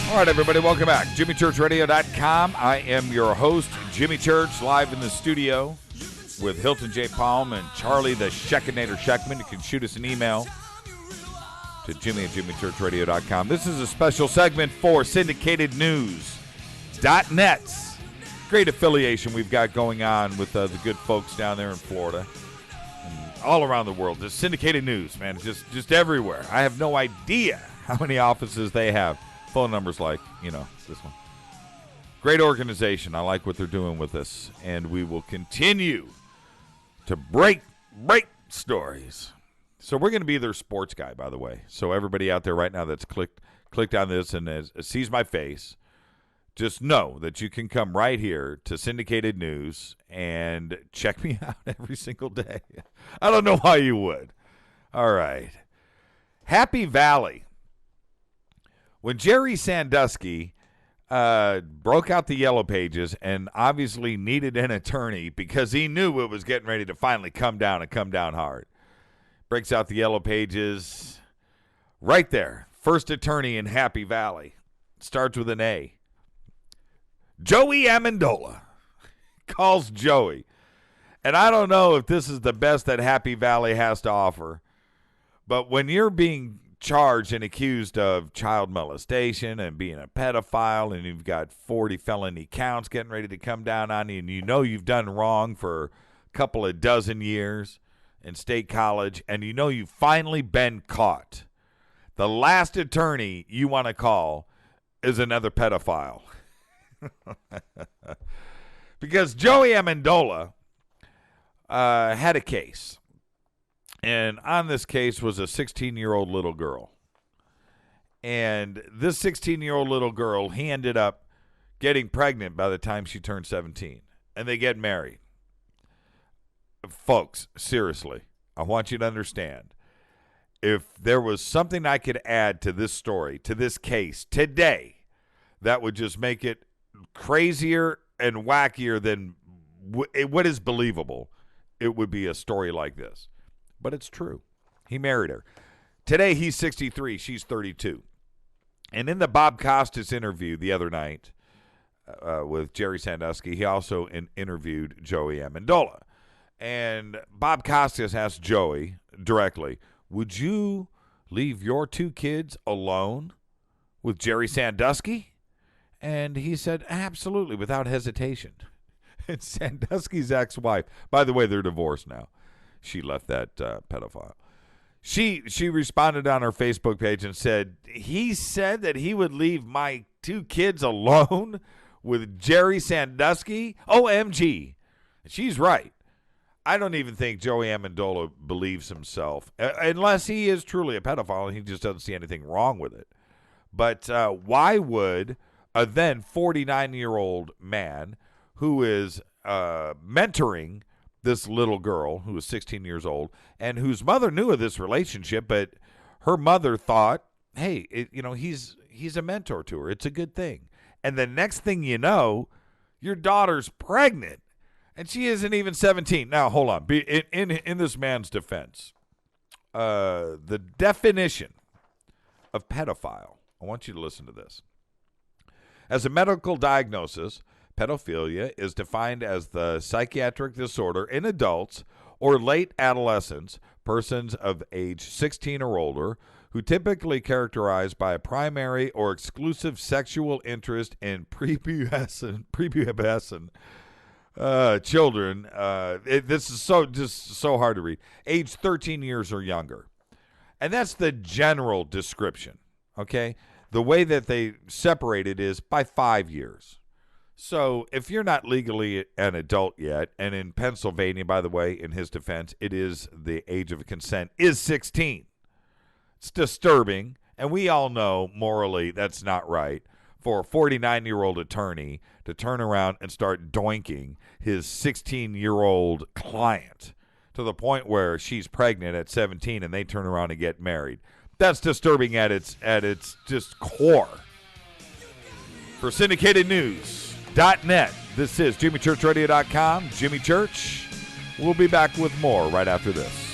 All right, everybody, welcome back. JimmyChurchRadio.com. I am your host, Jimmy Church, live in the studio with Hilton J. Palm and Charlie the Sheckinator Sheckman. You can shoot us an email to Jimmy@JimmyChurchRadio.com. This is a special segment for SyndicatedNews.net. Great affiliation we've got going on with the good folks down there in Florida and all around the world. The Syndicated News, man, just everywhere. I have no idea how many offices they have. Phone numbers like, this one. Great organization. I like what they're doing with us. And we will continue to break stories. So we're going to be their sports guy, by the way. So everybody out there right now that's clicked on this and sees my face, just know that you can come right here to Syndicated News and check me out every single day. I don't know why you would. All right. Happy Valley. When Jerry Sandusky broke out the Yellow Pages and obviously needed an attorney because he knew it was getting ready to finally come down and come down hard, breaks out the Yellow Pages right there. First attorney in Happy Valley. Starts with an A. Joey Amendola calls Joey. And I don't know if this is the best that Happy Valley has to offer, but when you're being charged and accused of child molestation and being a pedophile, and you've got 40 felony counts getting ready to come down on you, and you know you've done wrong for a couple of dozen years in state college, and you know you've finally been caught, the last attorney you want to call is another pedophile. Because Joey Amendola had a case. And on this case was a 16-year-old little girl. And this 16-year-old little girl, he ended up getting pregnant by the time she turned 17. And they get married. Folks, seriously, I want you to understand. If there was something I could add to this story, to this case today, that would just make it crazier and wackier than what is believable, it would be a story like this. But it's true. He married her. Today, he's 63. She's 32. And in the Bob Costas interview the other night with Jerry Sandusky, he also interviewed Joey Amendola. And Bob Costas asked Joey directly, would you leave your two kids alone with Jerry Sandusky? And he said, absolutely, without hesitation. And Sandusky's ex-wife, by the way, they're divorced now. She left that pedophile. She responded on her Facebook page and said, he said that he would leave my two kids alone with Jerry Sandusky? OMG. She's right. I don't even think Joey Amendola believes himself, unless he is truly a pedophile and he just doesn't see anything wrong with it. But why would a then 49-year-old man who is mentoring this little girl who was 16 years old and whose mother knew of this relationship, but her mother thought, hey, he's a mentor to her. It's a good thing. And the next thing you know, your daughter's pregnant and she isn't even 17. Now, hold on. In this man's defense, the definition of pedophile, I want you to listen to this. As a medical diagnosis, pedophilia is defined as the psychiatric disorder in adults or late adolescents, persons of age 16 or older, who typically characterized by a primary or exclusive sexual interest in prepubescent children. This is so hard to read. Age 13 years or younger. And that's the general description, okay? The way that they separate it is by 5 years. So if you're not legally an adult yet, and in Pennsylvania, by the way, in his defense, it is the age of consent is 16. It's disturbing, and we all know morally that's not right for a 49-year-old attorney to turn around and start doinking his 16-year-old client to the point where she's pregnant at 17 and they turn around and get married. That's disturbing at its just core. For SyndicatedNews.net, this is JimmyChurchRadio.com. Jimmy Church. We'll be back with more right after this.